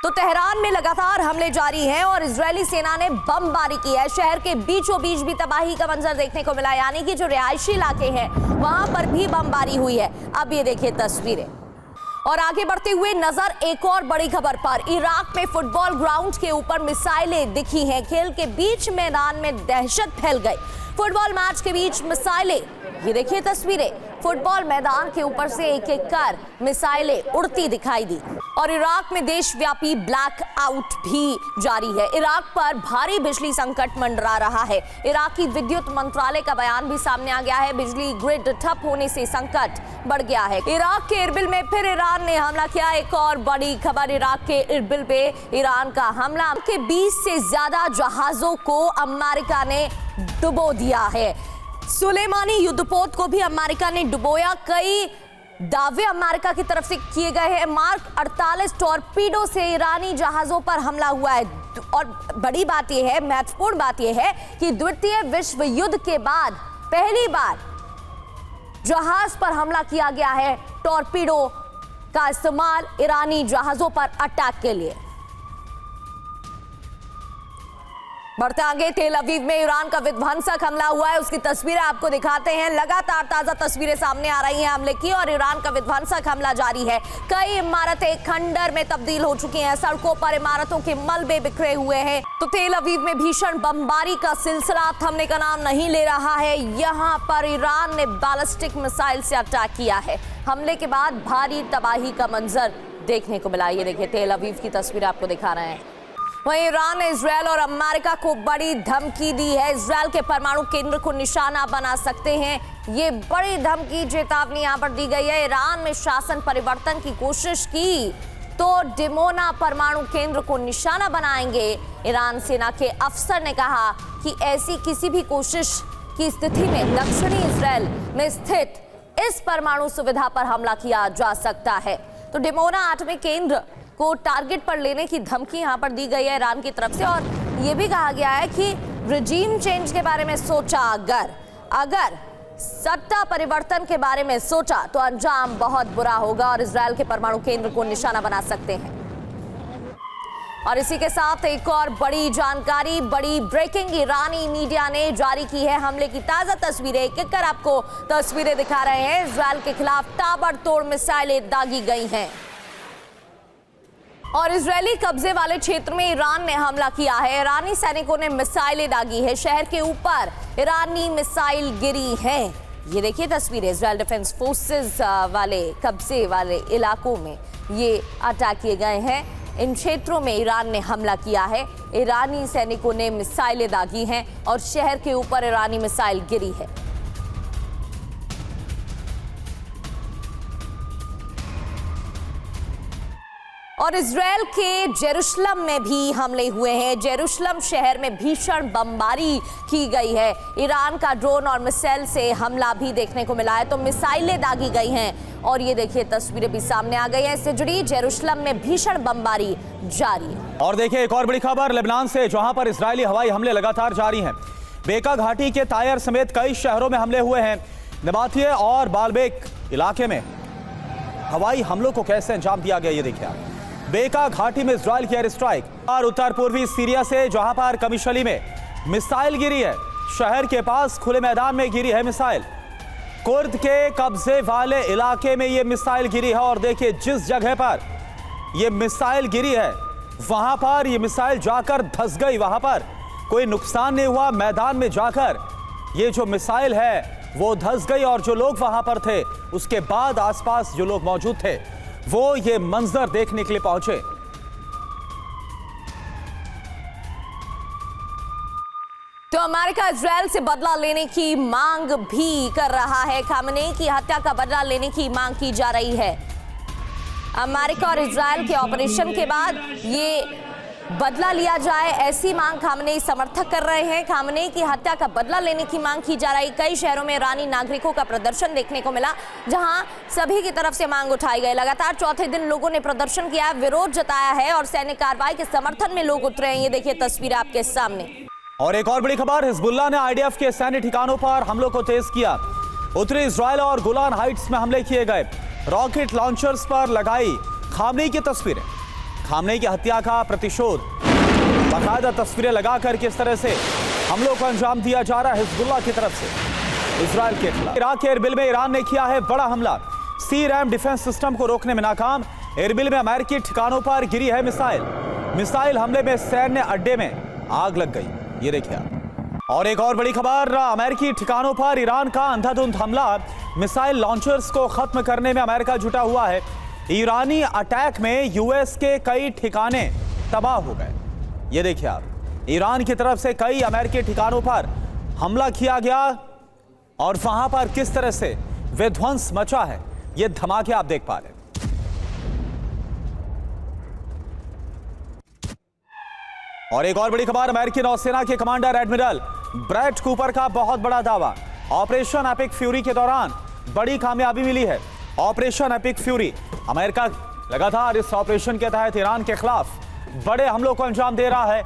तो तेहरान में लगातार हमले जारी हैं और इजरायली सेना ने बमबारी की है। शहर के बीचों बीच भी तबाही का मंजर देखने को मिला, यानी कि जो रिहायशी इलाके हैं वहां पर भी बमबारी हुई है। अब ये देखिए तस्वीरें। और आगे बढ़ते हुए नजर एक और बड़ी खबर पर। इराक में फुटबॉल ग्राउंड के ऊपर मिसाइलें दिखी हैं। खेल के बीच मैदान में दहशत फैल गई। फुटबॉल मैच के बीच मिसाइलें, ये देखिए तस्वीरें। फुटबॉल मैदान के ऊपर से एक एक कर मिसाइलें उड़ती दिखाई दी। और इराक में देशव्यापी ब्लैक आउट भी जारी है। इराक पर भारी बिजली संकट मंडरा रहा है। इराकी विद्युत मंत्रालय का बयान भी सामने आ गया है। बिजली ग्रिड ठप होने से संकट बढ़ गया है। इराक के इरबिल में फिर ईरान ने हमला किया। एक और बड़ी खबर, इराक के इरबिल पे ईरान का हमला के 20 से ज्यादा जहाजों को अमेरिका ने डुबो दिया है। सुलेमानी युद्धपोत को भी अमेरिका ने डुबोया। कई दावे अमेरिका की तरफ से किए गए हैं। मार्क 48 टॉर्पीडो से ईरानी जहाजों पर हमला हुआ है। और बड़ी बात यह है, महत्वपूर्ण बात यह है कि द्वितीय विश्व युद्ध के बाद पहली बार जहाज पर हमला किया गया है। टॉर्पीडो का इस्तेमाल ईरानी जहाजों पर अटैक के लिए। बढ़ते आगे, तेल अवीव में ईरान का विध्वंसक हमला हुआ है। उसकी तस्वीरें आपको दिखाते हैं। लगातार ताजा तस्वीरें सामने आ रही हैं हमले की और ईरान का विध्वंसक हमला जारी है। कई इमारतें खंडर में तब्दील हो चुकी हैं। सड़कों पर इमारतों के मलबे बिखरे हुए हैं। तो तेल अवीव में भीषण बमबारी का सिलसिला थमने का नाम नहीं ले रहा है। यहाँ पर ईरान ने बैलिस्टिक मिसाइल से अटैक किया है। हमले के बाद भारी तबाही का मंजर देखने को मिला। ये देखिए तेल अवीव की तस्वीर आपको दिखा रहे हैं। वहीं ईरान ने इजरायल और अमेरिका को बड़ी धमकी दी है। इजरायल के परमाणु केंद्र को निशाना बना सकते हैं। ये बड़ी धमकी, चेतावनी यहां पर दी गई है। ईरान में शासन परिवर्तन की कोशिश की तो डिमोना परमाणु केंद्र को निशाना बनाएंगे। ईरान सेना के अफसर ने कहा कि ऐसी किसी भी कोशिश की स्थिति में दक्षिणी इजरायल में स्थित इस परमाणु सुविधा पर हमला किया जा सकता है। तो डिमोना आठवें केंद्र को टारगेट पर लेने की धमकी यहां पर दी गई है ईरान की तरफ से। और यह भी कहा गया है कि रिजीम चेंज के बारे में सोचा, अगर सत्ता परिवर्तन के बारे में सोचा तो अंजाम बहुत बुरा होगा और इजरायल के परमाणु केंद्र को निशाना बना सकते हैं। और इसी के साथ एक और बड़ी जानकारी, बड़ी ब्रेकिंग ईरानी मीडिया ने जारी की है। हमले की ताजा तस्वीरें एक एक कर आपको तस्वीरें दिखा रहे हैं। इजरायल के खिलाफ ताबड़तोड़ मिसाइलें दागी गई हैं और इजरायली कब्जे वाले क्षेत्र में ईरान ने हमला किया है। ईरानी सैनिकों ने मिसाइलें दागी है। शहर के ऊपर ईरानी मिसाइल गिरी है। ये देखिए तस्वीरें। इजरायल डिफेंस फोर्सेस वाले कब्जे वाले इलाकों में ये अटैक किए गए हैं। इन क्षेत्रों में ईरान ने हमला किया है। ईरानी सैनिकों ने मिसाइलें दागी हैं और शहर के ऊपर ईरानी मिसाइल गिरी है। और इजरायल के जेरूशलम में भी हमले हुए हैं। जेरूशलम शहर में भीषण बमबारी की गई है। ईरान का ड्रोन और मिसाइल से हमला भी देखने को मिला है। तो मिसाइलें दागी गई हैं और ये देखिए तस्वीरें भी सामने आ गई हैं। इससे जुड़ी जेरूशलम में भीषण बमबारी जारी है। और देखिए एक और बड़ी खबर लेबनान से, जहां पर इजरायली हवाई हमले लगातार जारी हैं। बेका घाटी के तायर समेत कई शहरों में हमले हुए हैं। नबातिये और बालबेक इलाके में हवाई हमलों को कैसे अंजाम दिया गया, ये देखिए आप। बेका घाटी में इजरायल की एयर स्ट्राइक और उत्तर पूर्वी सीरिया से, जहां पर कमिशली में मिसाइल गिरी है। शहर के पास खुले मैदान में गिरी है मिसाइल। कुर्द के कब्जे वाले इलाके में यह मिसाइल गिरी है और देखिए जिस जगह पर यह मिसाइल गिरी है वहां पर यह मिसाइल जाकर धंस गई। वहां पर कोई नुकसान नहीं हुआ। मैदान में जाकर यह जो मिसाइल है वो धंस गई और जो लोग वहां पर थे उसके बाद आसपास जो लोग मौजूद थे वो ये मंजर देखने के लिए पहुंचे। तो अमेरिका इजरायल से बदला लेने की मांग भी कर रहा है। खामेनेई की हत्या का बदला लेने की मांग की जा रही है। अमेरिका और इजरायल के ऑपरेशन के बाद ये बदला लिया जाए, ऐसी मांग खामेनेई समर्थक कर रहे हैं। खामेनेई की हत्या का बदला लेने की मांग की जा रही। कई शहरों में ईरानी नागरिकों का प्रदर्शन देखने को मिला, जहां सभी की तरफ से मांग उठाई गई। लगातार चौथे दिन लोगों ने प्रदर्शन किया, विरोध जताया है और सैन्य कार्रवाई के समर्थन में लोग उतरे हैं। ये देखिए तस्वीर आपके सामने। और एक और बड़ी खबर, हिजबुल्लाह ने आईडीएफ के सैन्य ठिकानों पर हमलों को तेज किया। उत्तरी इजरायल और गोलान हाइट्स में हमले किए गए। रॉकेट लॉन्चर्स पर लगाई खामेनेई की तस्वीरें। खामनेई की हत्या का प्रतिशोध, बाकायदा तस्वीरें लगाकर किस तरह से हमलों को अंजाम दिया जा रहा है हिजबुल्लाह की तरफ से इजराइल के खिलाफ। इराक के एरबिल में ईरान ने किया है बड़ा हमला, सी रैम डिफेंस सिस्टम को रोकने में नाकाम। एरबिल में अमेरिकी ठिकानों पर गिरी है मिसाइल हमले में सैन्य अड्डे में आग लग गई, ये देखिए आप। और एक और बड़ी खबर, अमेरिकी ठिकानों पर ईरान का अंधाधुंध हमला, मिसाइल लॉन्चर्स को खत्म करने में अमेरिका जुटा हुआ है। ईरानी अटैक में यूएस के कई ठिकाने तबाह हो गए, ये देखिए आप। ईरान की तरफ से कई अमेरिकी ठिकानों पर हमला किया गया और वहां पर किस तरह से विध्वंस मचा है, ये धमाके आप देख पा रहे हैं। और एक और बड़ी खबर, अमेरिकी नौसेना के कमांडर एडमिरल ब्रैड कूपर का बहुत बड़ा दावा, ऑपरेशन एपिक फ्यूरी के दौरान बड़ी कामयाबी मिली है। ऑपरेशन एपिक फ्यूरी, अमेरिका लगातार इस ऑपरेशन के तहत ईरान के खिलाफ बड़े हमलों को अंजाम दे रहा है।